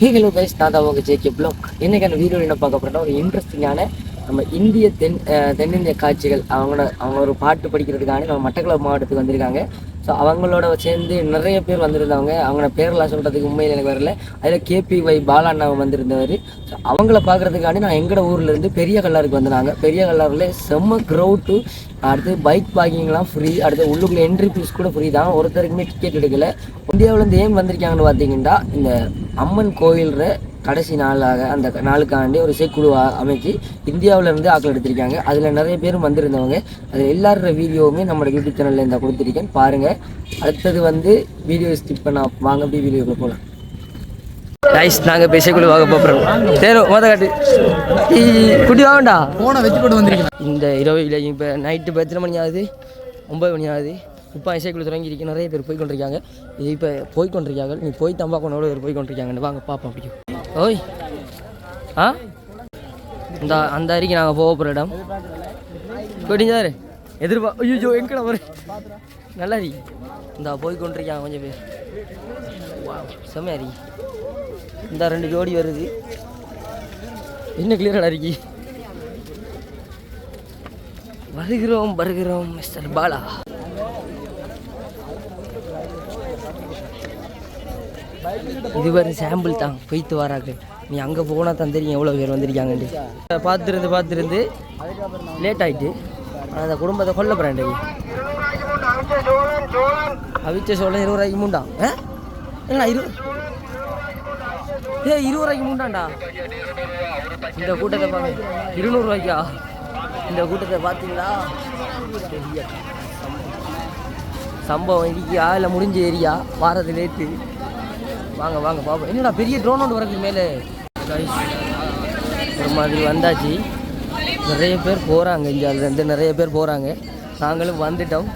Hello guys, நான் தான் உங்கள் ஜேகே ப்ளாக். இன்றைக்கான வீடியோ என்ன பார்க்க போகிறோம்னா, ஒரு இன்ட்ரெஸ்டிங்கான நம்ம இந்திய தென்னிந்திய காட்சிகள். அவங்க ஒரு பாட்டு படிக்கிறதுக்காக நம்ம மட்டக்களப்பு மாவட்டத்துக்கு வந்திருக்காங்க. ஸோ அவங்களோட சேர்ந்து நிறைய பேர் வந்திருந்தவங்க. அவங்களோட பேரெல்லாம் சொல்கிறதுக்கு உண்மையில் எனக்கு வரல. அதில் KPY பாலாண்ணாவும் வந்திருந்தவர். ஸோ அவங்கள பார்க்குறதுக்காண்டி நான் எங்களோட ஊர்லேருந்து பெரிய கல்லாருக்கு வந்தாங்க. பெரிய கல்லாரில் செம்ம க்ரௌட்டு. அடுத்து பைக் பார்க்கிங்லாம் ஃப்ரீ. அடுத்து உள்ளுக்குள்ளே என்ட்ரி ஃபீஸ் கூட ஃப்ரீ தான். ஒருத்தருக்குமே டிக்கெட் எடுக்கலை. இந்தியாவிலேருந்து ஏன் வந்திருக்காங்கன்னு பார்த்தீங்கன்னா, இந்த அம்மன் கோயில்ற கடைசி நாளாக அந்த நாளுக்காண்டி ஒரு இசைக்குழுவாக அமைச்சு இந்தியாவிலேருந்து ஆக்கள் எடுத்திருக்காங்க. அதில் நிறைய பேரும் வந்திருந்தவங்க. அது எல்லாரோட வீடியோவுமே நம்மளோட யூடியூப் சேனலில் இந்த கொடுத்துருக்கேன், பாருங்கள். அடுத்தது வீடியோ ஸ்கிப் பண்ண வாங்க போய் வீடியோக்குள்ள போகலாம். ரைஸ், நாங்கள் இப்போ இசைக்குழு வாங்க போகிறோம். சரி, காட்டு குட்டி வாங்கண்டா ஃபோனை வச்சு போட்டு வந்திருக்கேன். இந்த இரவு இப்போ நைட்டு எத்தனை மணி ஆகுது? 9 மணி ஆகுது. இப்போ இசைக்குழு தொடங்கியிருக்கு. நிறைய பேர் போய்கொண்டிருக்காங்க. இது இப்போ போய்கொண்டிருக்காங்க. நீ போய் தம்பாக்கோனோட பேர் போய்கொண்டிருக்காங்கன்னு வாங்க பாப்பா. பிடிக்கும் ஓய் அந்த அருகே நாங்கள் போக போகிற இடம் கொடிஞ்சாரு ஐயோ எங்கட ஒரு நல்லா இருக்கு. இந்த போய்கொண்டிருக்காங்க கொஞ்சம் பேர். செம்மையா இருக்கு. இந்த 2 ஜோடி வருது. என்ன கிளியராக இருக்கு. வருகிறோம் மிஸ்டர் பாலா. இதுவரை சாம்பிள் தான் போய்த்து வராங்க. நீ அங்கே போனால் தான் தெரியும் எவ்வளோ பேர் வந்திருக்காங்கன்ட்டு. பார்த்துருந்து லேட் ஆகிட்டு அந்த குடும்பத்தை கொல்ல போகிறேன். அவிச்ச சோளம் 20 ரூபாய்க்கு மூண்டா. ஏன்னா 20 ரூபாய்க்கு மூண்டாண்டா. இந்த கூட்டத்தை பாருங்க, 200 ரூபாய்க்கா இந்த கூட்டத்தை பார்த்தீங்களா? சம்பவம் இடிக்கா இல்லை முடிஞ்ச ஏரியா வாரது லேட்டு. வாங்க பாப்போம். என்னடா பெரிய ட்ரோன் ஒன்று வரதுக்கு மேலே ஒரு மாதிரி வந்தாச்சு. நிறைய பேர் போகிறாங்க. இந்தியாவிலேருந்து நிறைய பேர் போகிறாங்க. நாங்களும் வந்துட்டோம்.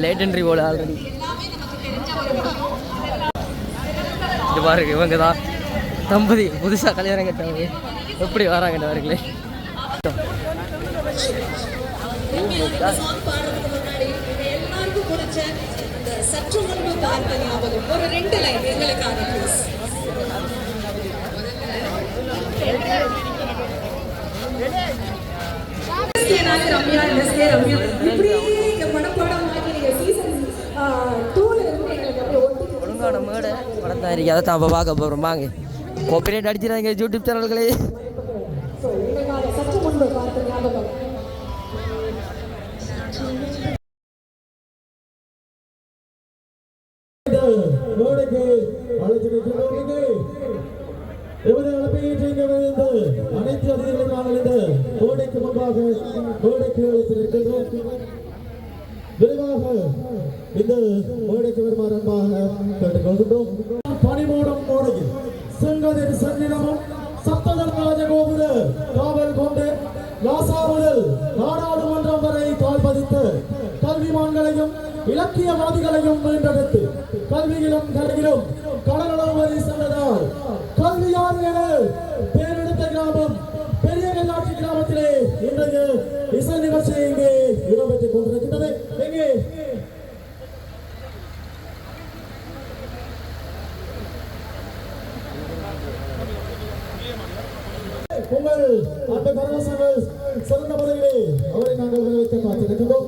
லேட் என்ட்ரி போல ஆல்ரெடி. இது பாருங்க, இவங்க தான் தம்பதி புதுசாக கல்யாணம் கட்டவங்க. எப்படி வராங்கன்னு பாருங்களே. சற்று முன்பு பார்த்த ஞாபகம் ஒரு 2 லைன் எங்களுக்காக ப்ளீஸ். ரம்யா இப்படி மனப்பாடம் ஒழுங்கான மேடை படம் தான் இருக்கு. அதை தான் அப்போ பார்க்க போகிறோம். வாங்க, கோப்பரேட் அடிச்சிடாங்க யூடியூப் சேனல்களே. சற்று முன்பு பார்த்த ஞாபகம். அனைத்து அதிகாரிகளும் நாங்கள் இந்த கோடைக்கு முன்பாக கோடைக்கு அழைத்திருக்கின்றோம். விரைவாக இந்த கோடைக்கு வருமாறு அன்பாக கேட்டுக்கொள்கின்றோம். பனிமூடம் கோடையில் செங்கதிர் சன்னிடமும் சப்ததன் ராஜகோபுர காவல் கொண்டு லாசா முதல் நாடாளுமன்றம் வரை கால் பதித்து கல்விமான்களையும் இலக்கியவாதிகளையும் மீண்டெடுத்து கல்வியிலும் கலையிலும் கடலளவு சென்றதால் கல்வியார் என பேரெடுத்த கிராமம் பெரிய கல்லாட்சி கிராமத்திலே இன்றைய இசை நிகழ்ச்சி இங்கே இடம்பெற்றுக் கொண்டிருக்கின்றது. எங்கே உங்கள் அந்த கர்மசங்கள் சிறந்த முறையிலே அவரை நாங்கள் வரவேற்க காத்திருக்கின்றோம்.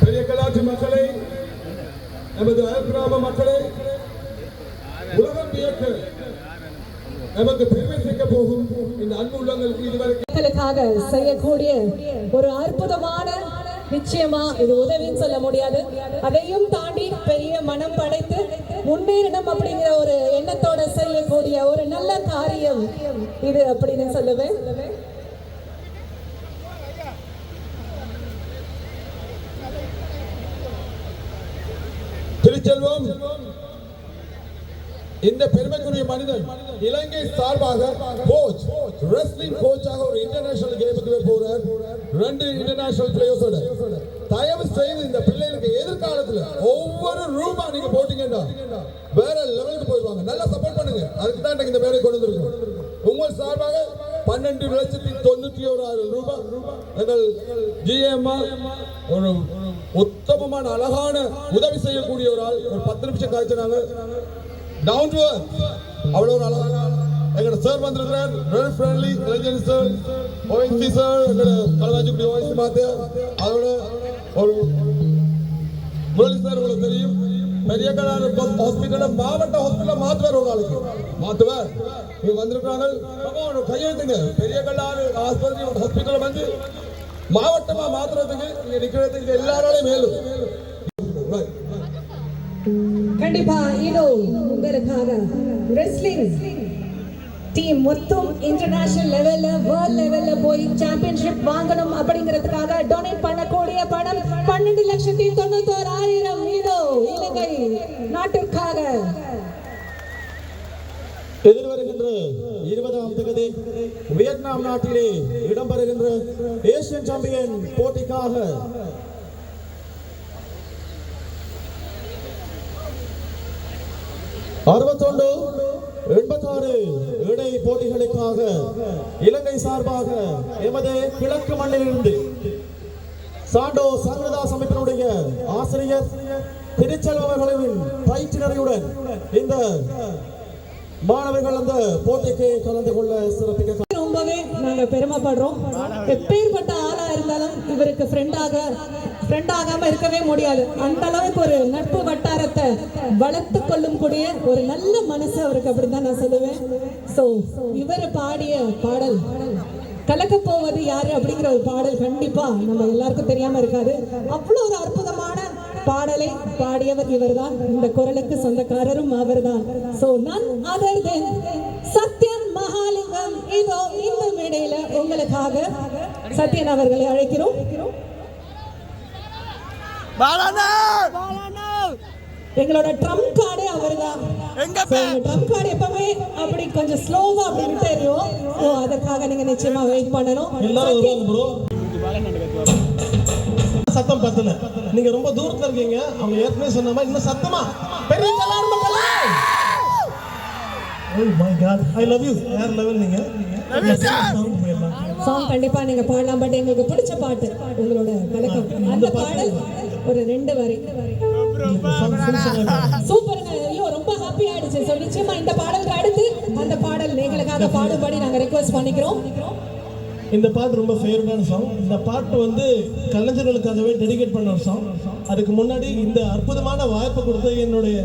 பெரிய கல்லாட்சி மக்களை, நமது அயல்கிராம மக்களை உலகம் வியக்க நமக்கு பெருமை சேர்க்க போகும் இந்த அன்பு உள்ளங்களுக்கு இதுவரைக்காக செய்யக்கூடிய ஒரு அற்புதமான, நிச்சயமா இது உதவின்னு சொல்ல முடியாது, அதையும் தாண்டி பெரிய மனம் படைத்து முன்னேறணும் அப்படிங்கிற ஒரு எண்ணத்தோட செய்யக்கூடிய ஒரு நல்ல காரியம் இது அப்படின்னு சொல்லுவேன். திருச்செல்வம் இந்த பெருமைக்குரிய மனிதன் இலங்கை சார்பாக கோச், ரெஸ்லிங் கோச்சாக ஒரு இன்டர்நேஷனல் கேமுக்கு போறார். 2 இன்டர்நேஷனல் பிளேயர்ஸோட. தயவு செய்து இந்த பிள்ளைகளுக்கு எதிர்காலத்துல ஒவ்வொரு ரூபா நீங்க போட்டீங்கன்னா வேற லெவலுக்கு போயிடுவாங்க. நல்லா சப்போர்ட் பண்ணுங்க. அதுக்கு தான் இந்த வேலை கொண்டு வந்திருக்கோம். உங்கள் சார்பாக 12,91,000 ரூபாய் எங்கள் GMR ஒரு உத்தமமான அழகான உதவி செய்யக்கூடிய ஒரு ஆள். ஒரு 10 நிமிஷம் காய்ச்சினாங்க. Down to earth. அவ்வளோ ஒரு அழகான எங்களோட சார் வந்திருக்கிறார். வெரி ஃப்ரெண்ட்லி இளைஞர் சார், ஓஎன்சி சார், எங்களோட கலவாஞ்சிக்குடி ஓஎன்சி மாத்தியா, அதோட ஒரு முரளி சார் உங்களுக்கு தெரியும். பெரிய கலாறு ஹாஸ்பிட்டல மாவட்ட ஹாஸ்பிட்டல மாத்துவார். ஒரு நாளைக்கு மாத்துவார். இங்க வந்திருக்கிறாங்க. கையெழுத்துங்க. பெரிய கலாறு ஆஸ்பத்திரி ஹாஸ்பிட்டல வந்து மாவட்டமா மாத்துறதுக்கு இங்க நிக்கிறதுக்கு எல்லாராலையும் மேலும். கண்டிப்பா இதோ உங்களுக்காக ரெஸ்லிங் டீம் மொத்தம் இன்டர்நேஷனல் லெவல்ல வேர்ல்ட் லெவல்ல போய் சாம்பியன்ஷிப் வாங்கணும் அப்படிங்கிறதுக்காக டொனேட் பண்ணக்கூடிய பணம் 12,91,000 இதோ இலங்கை நாட்டிற்காக. எதிர்வருகின்ற 20ஆம் தேதி வியட்நாம் நாட்டிலே இடம்பெறுகின்ற ஏசியன் சாம்பியன் போட்டிக்காக 61, 86 இடை போட்டிகளுக்காக இலங்கை சார்பாக எமது கிழக்கு மண்ணிலிருந்து சாண்டோ சங்கரதாஸ் அமைப்பினுடைய ஆசிரியர் திருச்செல்வர்களின் பயிற்சினரையுடன் இந்த மாணவர்கள் அந்த போட்டிக்கு கலந்து கொள்ள சிறப்பிக்க ரொம்பவே நாங்க பெருமைப்படுறோம். எப்பேற்பட்ட ஆளா இருந்தாலும் இவருக்கு ஃப்ரெண்டாகாம இருக்கவே முடியாது. அந்த அளவுக்கு ஒரு நட்பு வட்டாரத்தை வளர்த்து கொள்ளும் கூடிய ஒரு நல்ல மனசு அவருக்கு, அப்படிதான் நான் சொல்லுவேன். சோ இவர் பாடிய பாடல் கலக்க போவது யாரு அப்படிங்கிற ஒரு பாடல் கண்டிப்பா நம்ம எல்லாருக்கும் தெரியாம இருக்காது. அவ்வளவு ஒரு அற்புதமான பாடலை பாடியவர் இவர்தான். இந்த குரலுக்கு சொந்தக்காரரும் அவர்தான். So none other than Sathyan Mahalingam. இதோ இந்த மேடையில உங்களுக்காக சத்யன் அவர்களை அழைக்கிறோம். எங்களோட ட்ரம் கார்டே அவர்தான். ட்ரம் கார்டு எப்பவுமே அப்படி கொஞ்சம் ஸ்லோவா அப்படி விட்டு எறியும். அதற்காக நீங்க நிச்சயமா வெயிட் பண்ணணும். சத்தம் பத்தல. நீங்க ரொம்ப தூரத்துல இருக்கீங்க. அவங்க ஏற்கனவே சொன்ன மாதிரி இன்னும் சத்தமா பெரிய கலார் மக்களே. Oh my god, I love you. வேற லெவல் நீங்க. சாங் கண்டிப்பா நீங்க பாடலாம். பட் எங்களுக்கு பிடிச்ச பாட்டு உங்களோட கலக்கம் அந்த பாடல் ஒரு 2 வரி சூப்பருங்க. ஐயோ ரொம்ப ஹாப்பி ஆயிடுச்சு. ஸோ நிச்சயமா இந்த பாடலுக்கு அடுத்து அந்த பாடல் எங்களுக்காக பாடும்படி நாங்க ரெக்வெஸ்ட் பண்ணிக்கிறோம். இந்த பாட்டு ரொம்ப ஃபேவரட்டான சாங். இந்த பாட்டு வந்து கலைஞர்களுக்காகவே டெடிகேட் பண்ண ஒரு சாங். அதுக்கு முன்னாடி இந்த அற்புதமான வாய்ப்பு கொடுத்த என்னுடைய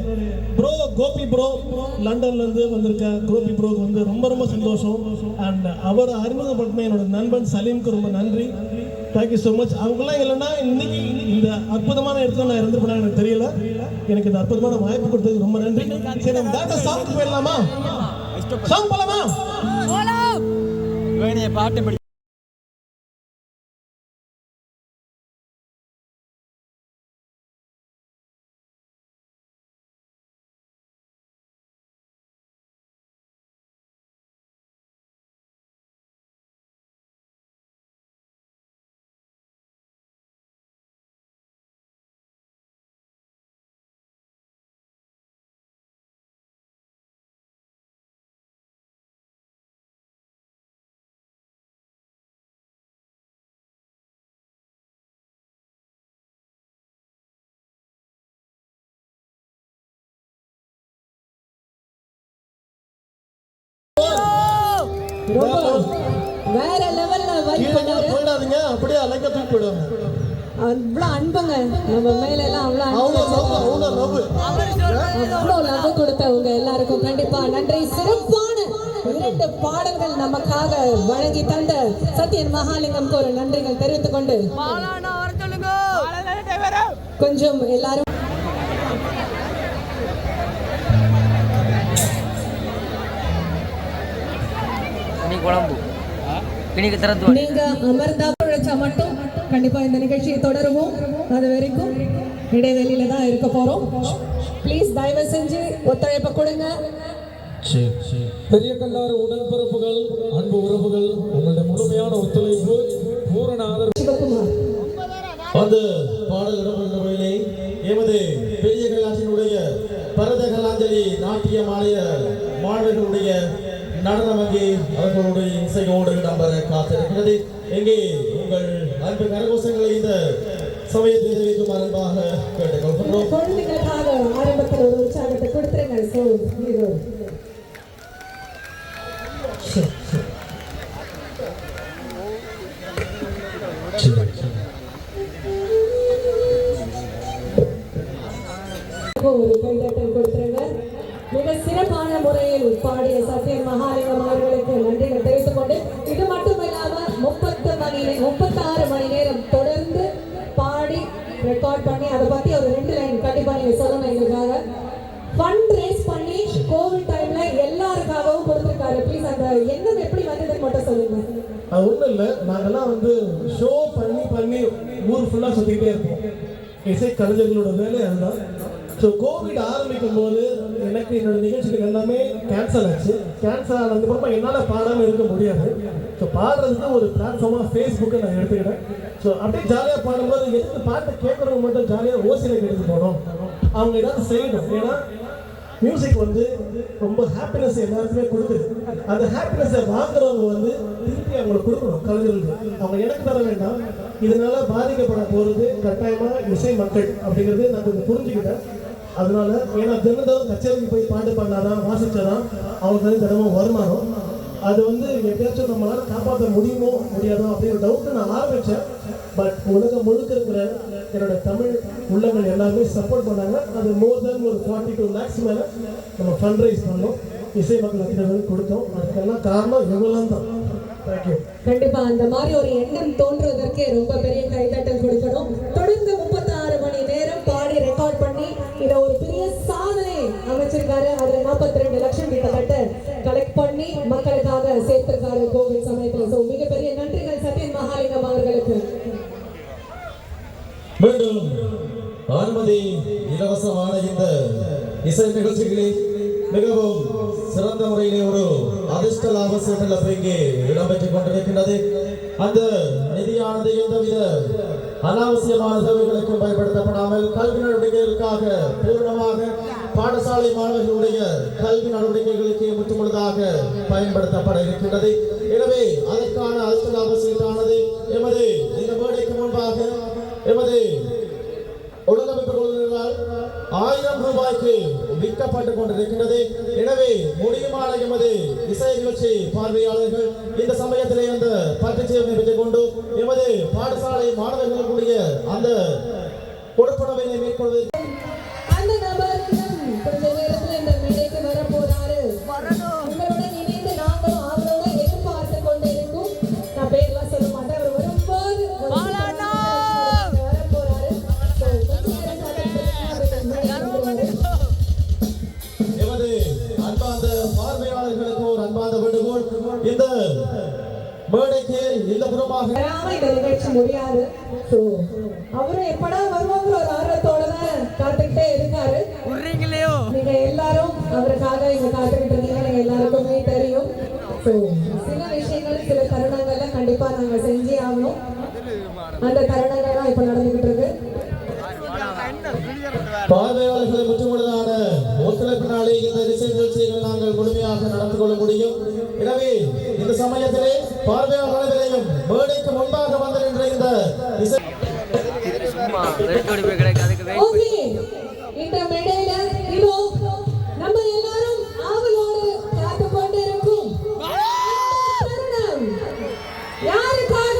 ப்ரோ கோபி ப்ரோ, லண்டன்ல இருந்து வந்திருக்க கோபி ப்ரோக்கு வந்து ரொம்ப ரொம்ப சந்தோஷம். அண்ட் அவரை அறிமுகப்படுத்தின என்னோட நண்பன் சலீமுக்கு ரொம்ப நன்றி. Thank you so much. அவங்களாம் இல்லைன்னா இன்னைக்கு இந்த அற்புதமான இடத்துல நான் இருந்துருப்பேன் எனக்கு தெரியல. எனக்கு இந்த அற்புதமான வாய்ப்பு கொடுத்ததுக்கு ரொம்ப நன்றி. சரி, நம்ம டேரக்டா சாங் போயிடலாமா? சாங் போலாமா? பாட்டு வேற லெவல்ல வைப் பண்ணாரு. போயிடாதீங்க, அப்படியே அலைக்க தூக்கி போயிடுவாங்க. அவ்வளோ அன்புங்க நம்ம மேல எல்லாம். அவ்வளோ லவ் கொடுத்த உங்க எல்லாருக்கும் கண்டிப்பா நன்றி. சிறப்பான 2 பாடல்கள் நமக்காக வழங்கி தந்த சத்யன் மகாலிங்கம் ஒரு நன்றிகள் தெரிவித்துக் கொண்டு கொஞ்சம் எல்லாரும் நீங்க அமர்ந்தா உழைச்சா மட்டும் கண்டிப்பா இந்த நிகழ்ச்சியை தொடருவோம். அது வரைக்கும் இடைவெளியில தான் இருக்க போறோம். ப்ளீஸ் தயவு செஞ்சு ஒத்துழைப்பு கொடுங்க. பெரிய கல்லாறு உடன்பிறப்புகள், அன்பு உறவுகள், உங்களுடைய முழுமையான ஒத்துழைப்பு, பூரண ஆதரவு. சிவகுமார் அந்த பாடல் இடம்பெறுகிற எமது பெரிய கல்லாற்றினுடைய பரத கலாஞ்சலி நாட்டிய மாணவர்களுடைய நடனம் அங்கே அவர்களுடைய இசையோடு இடம்பெற காத்திருக்கிறது. எங்கே உங்கள் அன்பு கரகோஷங்களை இந்த சமயத்தை தெரிவிக்கும் அன்பாக கேட்டுக்கொள்கிறோம். குழந்தைகளுக்காக ஆரம்பத்தில் ஒரு உற்சாகத்தை கொடுத்துருங்க. ஸோ ஹீரோ ஒரு கைதட்டல் கொடுத்துருங்க. மிக சிறப்பான முறையில் பாடிய சத்யன் மகாலிங்கம் அவர்களுக்கு நன்றிகள் தெரிவித்துக் கொண்டு, இது மட்டும் இல்லாம 36 மணி நேரம் தொடர்ந்து பாடி ரெக்கார்ட் பண்ணி அதை பத்தி ஒரு 2 லைன் கண்டிப்பா நீங்க சொல்லணும் எங்களுக்காக. ஃபண்ட் ரேஸ் பண்ணி கோவிட் டைம்ல எல்லாருக்காகவும் கொடுத்துருக்காரு. ப்ளீஸ் அந்த எண்ணம் எப்படி வந்ததுன்னு மட்டும் சொல்லுங்க. அது ஒன்றும் இல்லை, நாங்கெல்லாம் வந்து ஷோ பண்ணி ஊர் ஃபுல்லாக சுற்றிக்கிட்டே இருப்போம். இசை கலைஞர்களோட வேலை அதுதான். ஸோ கோவிட் ஆரம்பிக்கும் போது எனக்கு என்னோட நிகழ்ச்சிகள் எல்லாமே கேன்சல் ஆச்சு. கேன்சல் ஆனதுக்கப்புறமா என்னால் பாடாமல் இருக்க முடியாது. ஸோ பாடுறதுக்கு ஒரு பிளாட்ஃபார்மாக ஃபேஸ்புக்கை நான் எடுத்துக்கிட்டேன். ஸோ அப்படியே ஜாலியாக பாடும்போது எதுக்கு பாட்டை கேட்குறவங்க மட்டும் ஜாலியாக ஓசியில் எடுத்து போனோம், அவங்க ஏதாவது செய்யணும். ஏன்னா மியூசிக் வந்து ரொம்ப ஹாப்பினஸ் எல்லாருக்குமே கொடுக்குது. அந்த ஹாப்பினஸை வாங்குறவங்க வந்து திருப்பி அவங்களுக்கு கொடுக்கணும் கலைஞர்களுக்கு. அவங்க எனக்கு தர வேண்டாம். இதனால பாதிக்கப்பட போகிறது கட்டாயமாக இசை மக்கள் அப்படிங்கிறது நான் கொஞ்சம் புரிஞ்சுக்கிட்டேன். அதனால ஏன்னா தினந்தோறும் கச்சேரிக்கு போய் பாட்டு பண்ணாதான் வாசிச்சாதான் அவங்களுக்கு வந்து தினமும் வருமானம். அது வந்து எப்படியாச்சும் நம்மளால காப்பாற்ற முடியுமோ முடியாதோ அப்படிங்கிற டவுட்டு நான் ஆரம்பித்தேன். பட் உலகம் முழுக்க இருக்கிற என்னோட தமிழ் உள்ளங்கள் எல்லாருமே சப்போர்ட் பண்ணாங்க. அது மோர் தென் ஒரு 42 lakhs மேலே நம்ம ஃபண்ட் ரைஸ் பண்ணோம், இசை மக்கள் அத்தனை கொடுத்தோம். அதுக்கெல்லாம் காரணம் இவங்களாம் தான். தேங்க்யூ. கண்டிப்பா அந்த மாதிரி ஒரு எண்ணம் தோன்றுவதற்கு ரொம்ப பெரிய கைதட்டல் கொடுக்கணும். தொடர்ந்து 36 மணி நேரம் பாடி ரெக்கார்ட் பண்ணி இதை ஒரு பெரிய சாதனை அமைச்சிருக்காரு. அதுல 42 லட்சம் கிட்டத்தட்ட கலெக்ட் பண்ணி மக்களுக்காக சேர்த்திருக்காரு கோவிட் சமயத்துல. ஸோ மிகப்பெரிய நன்றிகள் சத்யன் மகாலிங்கம் அவர்களுக்கு. மீண்டும் அனுமதி இலவசமான இந்த இசை நிகழ்ச்சிகளில் மிகவும் சிறந்த முறையிலே ஒரு அதிர்ஷ்ட லாப சீட்டல் இங்கே இடம்பெற்றுக் கொண்டிருக்கின்றது. அந்த நிதியானது எந்தவித அனாவசியமான சேவைகளுக்கும் பயன்படுத்தப்படாமல் கல்வி நடவடிக்கைகளுக்காக பூர்ணமாக பாடசாலை மாணவர்களுடைய கல்வி நடவடிக்கைகளுக்கு முற்றுமுழுதாக பயன்படுத்தப்பட இருக்கின்றது. எனவே அதற்கான அதிர்ஷ்ட லாப சீட்டானது எமது இந்த மேடைக்கு முன்பாக எமது ஒழுங்கமைப்பு குழுவினரால் 1000 ரூபாய்க்கு விற்கப்பட்டுக் கொண்டிருக்கின்றது. எனவே முடியுமான எமது இசை நிகழ்ச்சி பார்வையாளர்கள் இந்த சமயத்திலே அந்த பற்றுச்சீர்மை பெற்றுக் கொண்டு எமது பாடசாலை மாணவர்களுடைய அந்த கொடுப்பனவினை மேற்கொள்வது. அந்த நபர் கொஞ்ச நேரத்தில் இந்த மேடைக்கு வர போறாரு. உங்களுடன் இணைந்து நாங்களும் அவரோட எதிர்பார்த்து கொண்டிருக்கும். நான் பேர்லாம் சொல்ல மாட்டேன். அவர் வரும்போது வர போறாரு. எமது அன்பார்ந்த பார்வையாளர்களுக்கு ஒரு அன்பார்ந்த வேண்டுகோள். இந்த மேடைக்கு இந்த புறமாக இந்த நிகழ்ச்சி முடியாது. அவரும் எப்படா வருவாங்க ஒரு ஆர்வத்தோட தான் காத்துக்கிட்டே இருக்காரு. நீங்க எல்லாரும் அவருக்காக இங்க காத்துக்கிட்டு இருந்தீங்க. நீங்க எல்லாருக்குமே தெரியும். சில விஷயங்கள் சில தருணங்கள்ல கண்டிப்பா நாங்க செஞ்சே ஆகணும். அந்த தருணங்கள் தான் இப்ப நடந்துகிட்டு இருக்கு. பார்வையாளர்களை முற்றுமுழுதான ஒத்துழைப்பினாலே இந்த இசை நிகழ்ச்சிகளை நாங்கள் முழுமையாக நடந்து கொள்ள முடியும். எனவே இந்த சமயத்திலே பார்வையாளர்களையும் மேடைக்கு முன்பாக வந்து நின்ற இந்த இசை இந்த மேடையில இதோ நம்ம எல்லாரும் ஆவலோடு காத்து கொண்டிருக்கும் யாருக்காக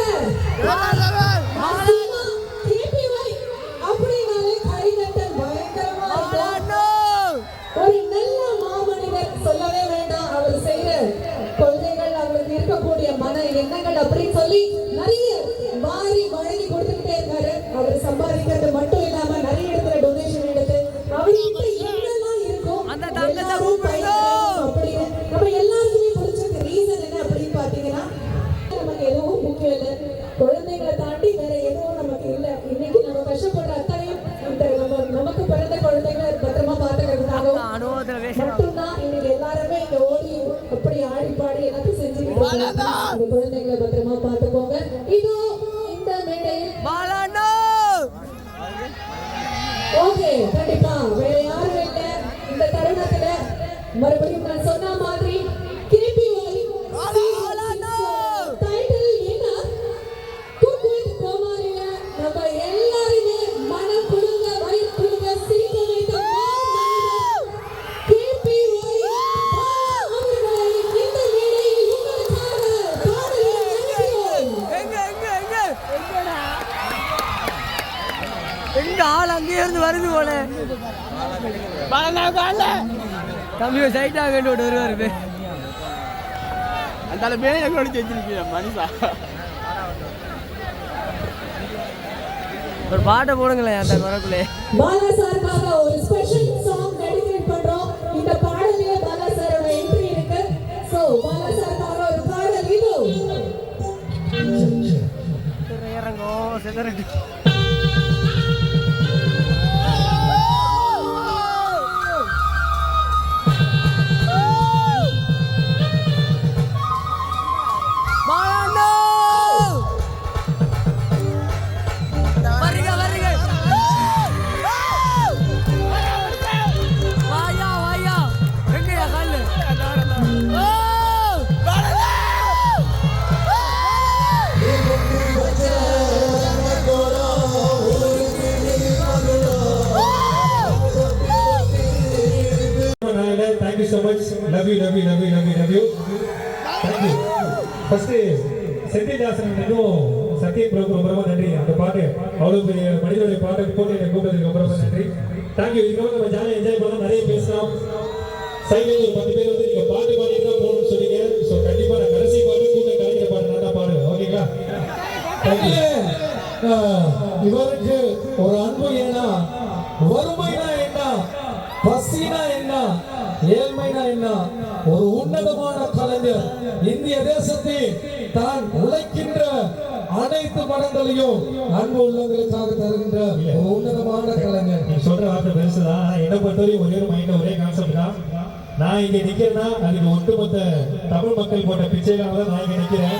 ஒரு நல்ல மாமனிதர் சொல்லவே வேண்டாம். அவர் செய்யற கொள்கைகள், அவருக்கு இருக்கக்கூடிய மன எண்ணங்கள் அப்படின்னு சொல்லி நிறைய வாரி வழங்கி கொடுத்துக்கிட்டே இருக்காரு. அவர் சம்பாதிக்கிறது மட்டும் இல்லாம நிறைய இடத்துல டொனேஷன் எடுத்து அவர்கிட்ட என்னெல்லாம் இருக்கும் எல்லாரும் பயன்படுத்தணும் அப்படின்னு நம்ம எல்லாருக்குமே பிடிச்ச ரீசன் என்ன அப்படின்னு பாத்தீங்கன்னா, நமக்கு எதுவும் முக்கியம் இல்லை. குழந்தைகளை தாண்டி வேற எதுவும் நமக்கு இல்லை. இன்னைக்கு நம்ம கஷ்டப்படுற அத்தனையும் இந்த நமக்கு பிறந்த குழந்தைகளை பத்திரமா பாத்துக்கிறதுக்காகவும் மட்டும்தான் இன்னைக்கு எல்லாருமே இங்க ஓடி அப்படி ஆடி பாடி எல்லாத்தையும் செஞ்சுக்கிட்டு இருக்காங்க. இந்த குழந்தைகளை பத்திரமா பாத்துக்கோங்க. இதோ இந்த மேடையில் ஓகே கண்டிப்பா வேற யாரும் இல்லை. இந்த தருணத்துல மறுபடியும் நான் சொன்ன மாதிரி KPY டைட்டில் என்ன குக் வித் கோமாளில நம்ம எல்லாரும் பால் அங்கேயே இருந்து வருது போல தம்பி சைட்டாக வேண்டு வருவாரு அந்த பேரை கொடிச்சு வச்சிருக்கீங்க மனுஷா. ஒரு பாட்டை போடுங்களேன் அந்த குரக்குள்ளே. பாலா சாருக்காக ஒரு ஸ்பெஷல் சாங் டெடிகேட் பண்றோம். இந்த பாடலிலே பாலா சாரோட என்ட்ரி இருக்கு. சோ பாலா சாருக்காக ஒரு பாடல் இது. இறங்கோ செதறட்டு. Thank you so much. Love you. Thank you. First, செந்தில்தாசனுக்கும் Sathyan ப்ரோக்கு ரொம்ப நன்றி. அந்த பாட்டு அவ்வளோ பெரிய மனிதனுடைய பாட்டுக்கு போட்டு என்னை கூப்பிட்டதுக்கு ரொம்ப நன்றி. தேங்க்யூ. இதுக்கு நம்ம ஜாலியாக என்ஜாய் பண்ணலாம், நிறைய பேசலாம். சைடில் ஒரு 10 பேர் வந்து நீங்கள் பாட்டு பாடிட்டு தான் போகணும்னு சொன்னீங்க. ஸோ கண்டிப்பாக நான் கடைசி பாட்டு கூட கலைஞர பாட்டு நான் தான் பாடுவேன். ஓகேங்களா? தேங்க்யூ. இவருக்கு ஒரு அன்பு என்ன, வறுமைனா என்ன, பசினா என்ன, ஏழ்மைனா என்ன, ஒரு உன்னதமான கலைஞர். இந்திய தேசத்தில் தான் உழைக்கின்ற அனைத்து மடங்களையும் அன்பு உள்ளவங்களுக்காக தருகின்ற ஒரு உன்னதமான கலைஞர். நீங்க சொல்ற வார்த்தை பெருசுதான். என்னை பொறுத்தவரையும் ஒரே ஒரு மைண்ட்ல ஒரே கான்செப்ட் தான். நான் இங்க நிக்கிறேன்னா அதுக்கு ஒட்டுமொத்த தமிழ் மக்கள் போட்ட பிச்சைக்காக தான் நான் இங்க நிக்கிறேன்.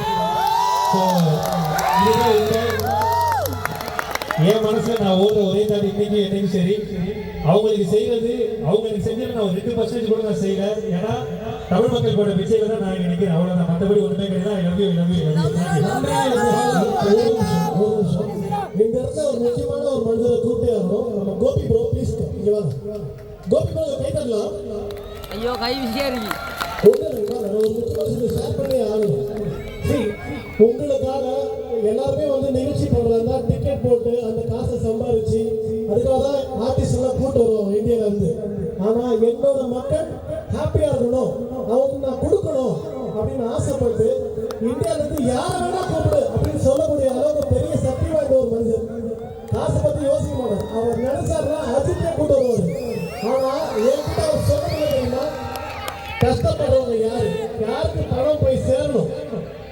என் மனசுல நான் ஓடுற ஒரே தாடி இன்னைக்கு என்னைக்கும் சரி, அவங்களுக்கு செய்யறது அவங்க எனக்கு செஞ்சது நான் ஒரு 2% கூட நான் செய்யல. ஏன்னா தமிழ் மக்கள் போட்ட பிச்சையில தான் நான் இங்க நிக்கிறேன். அவ்வளவுதான், மற்றபடி ஒண்ணுமே கிடையாது. I love you. இந்த இடத்துல ஒரு முக்கியமான ஒரு மனிதரை கூப்பிட்டே ஆகணும். நம்ம கோபி ப்ரோ ப்ளீஸ் இங்க வாங்க. கோபி ப்ரோ கை தட்டலாம். ஐயோ கை விஷயம் இருக்கு. ஒரு முக்கியமான ஷேர் பண்ணி ஆகணும். உங்களுக்காக எல்லாருமே வந்து நிகழ்ச்சி பண்றாங்க, டிக்கெட் போட்டு அந்த காசை சம்பாதிச்சு அதுக்காக தான் ஆர்டிஸ்ட் எல்லாம் கூட்டு வருவோம் இந்தியால இருந்து. ஆனா என்னோட மக்கள் ஹாப்பியா இருக்கணும், அவங்களுக்கு நான் கொடுக்கணும் அப்படின்னு ஆசைப்பட்டு இந்தியால இருந்து யாரை வேணா கூப்பிடு அப்படின்னு சொல்லக்கூடிய அளவுக்கு பெரிய சக்தி வாய்ந்த ஒரு மனிதர். காசை பத்தி யோசிக்க மாட்டார். அவர் நினைச்சாருன்னா அஜித்தே கூட்டு வருவாரு. ஆனா என்கிட்ட அவர் சொல்ல கஷ்டப்படுறவங்க யாருக்கு பணம் போய் சேரணும்,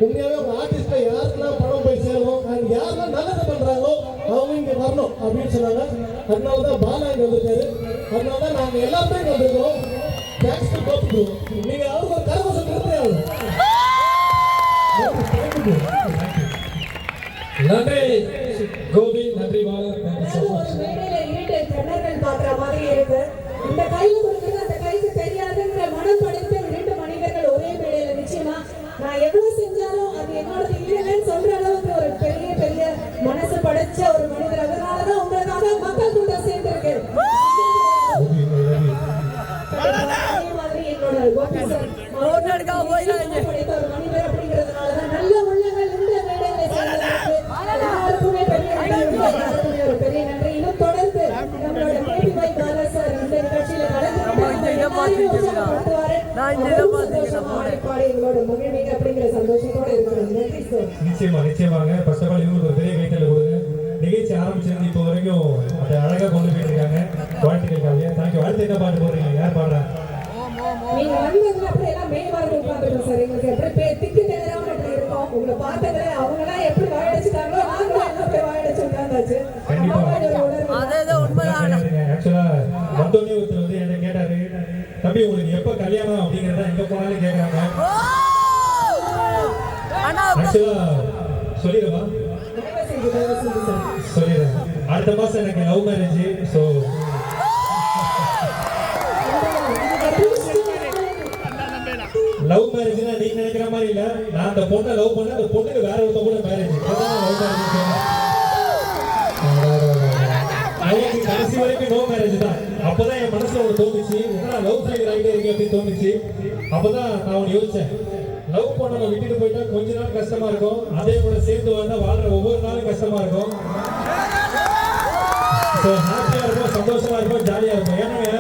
உண்மையாவே அவங்க ஆர்டிஸ்ட்ல யாருக்கெல்லாம் பணம் போய் சேரணும், அண்ட் யாரெல்லாம் நல்லது பண்றாங்களோ அவங்க இங்க வரணும் அப்படின்னு சொன்னாங்க. அதனாலதான் பாலா இங்க வந்திருக்காரு. அதனாலதான் நாங்க எல்லாருமே இங்க வந்திருக்கோம். Thanks to Gopi bro. நீங்க அவருக்கு ஒரு கரகோஷம் கொடுத்தே ஆகணும். நன்றி கோபி, நன்றி பாலா. ஒரு மேடையில இரண்டு கண்ணர்கள் காட்டுற மாதிரி இருக்கு. இந்த கையில கொடுக்குறது அந்த கைக்கு தெரியாதுங்கிற மனம் படைத்த இரண்டு மனிதர்கள் ஒரே மேடையில. நிச்சயமா நான் எவ்வளவு செஞ்சாலும் அது என்னோட இல்லைன்னு சொல்ற அளவுக்கு ஒரு பெரிய பெரிய மனசு படைச்ச ஒரு மனிதர். அதனாலதான் உங்களுக்காக மக்கள் கூட சேர்ந்திருக்கு. அதே மாதிரி என்னோட கோபி சார் படைத்த ஒரு மனிதர் அப்படிங்கிறதுனாலதான் நல்ல உள்ளங்கள் இந்த மேடையில சேர்ந்திருக்கு. எல்லாருக்குமே ஒரு பெரிய நன்றி. இன்னும் தொடர்ந்து நம்மளோட கேபி பாய் பாலா சார் இந்த நிகழ்ச்சியில கலந்து எங்களோட மகிழ்ச்சிங்க அப்படிங்கிற சந்தோஷத்தோட இருக்கிறோம். நன்றி சார். நிச்சயமாக ஃபர்ஸ்ட் ஆஃப் ஆல் இவங்களுக்கு ஒரு பெரிய கைத்தல் கொடுங்க. நிகழ்ச்சி ஆரம்பிச்சிருந்து இப்போ வரைக்கும் அதை அழகா கொண்டு போயிட்டு இருக்காங்க. வாழ்த்துக்களுக்காக தேங்க்யூ. அடுத்து என்ன பாட்டு போடுறீங்க, யார் பாடுறா? நீங்க வந்ததுல அப்படி எல்லாம் மெய் வார்த்தை உட்காந்துருக்கோம் சார். எங்களுக்கு எப்படி திக்கு தெரியாம எப்படி இருக்கோம். உங்களை பார்த்ததுல அவங்க எல்லாம் எப்படி வாயடிச்சுட்டாங்களோ நாங்களும் எல்லாம் போய் வாயடிச்சு உட்காந்தாச்சு. ஆக்சுவலா வந்தோடனே ஒருத்தர் வந்து என்ன கேட்டாரு, தம்பி உங்களுக்கு எப்ப கல்யாணம் அப்படிங்கறத எங்க போனாலும் கேட்கறாங்க. ஆக்சுவலா சொல்லிடுவா சொல்லிடுறேன். அடுத்த மாசம் எனக்கு லவ் மேரேஜ். ஸோ லவ் மேரேஜ்னா நீங்க நினைக்கிற மாதிரி இல்ல. நான் அந்த பொண்ணை லவ் பண்ண அந்த பொண்ணுக்கு வேற ஒருத்த கூட மேரேஜ். லவ் மேரேஜ் கடைசி வரைக்கும் லவ் மேரேஜ் தான். அப்பதான் என் மனசுல ஒரு தோணுச்சு, என்ன லவ் ஃபெயிலியர் ஆகிட்டே இருக்கு அப்படின்னு தோணுச்சு. அப்பதான் நான் ஒன்று யோசிச்சேன், லவ் பண்ண விட்டுட்டு போயிட்டா கொஞ்ச நாள் கஷ்டமா இருக்கும், அதே கூட சேர்ந்து வந்தா வாழ்ற ஒவ்வொரு நாளும் கஷ்டமா இருக்கும். ஸோ ஹாப்பியாக இருக்கும், சந்தோஷமா இருக்கும், ஜாலியாக இருக்கும். ஏன்னா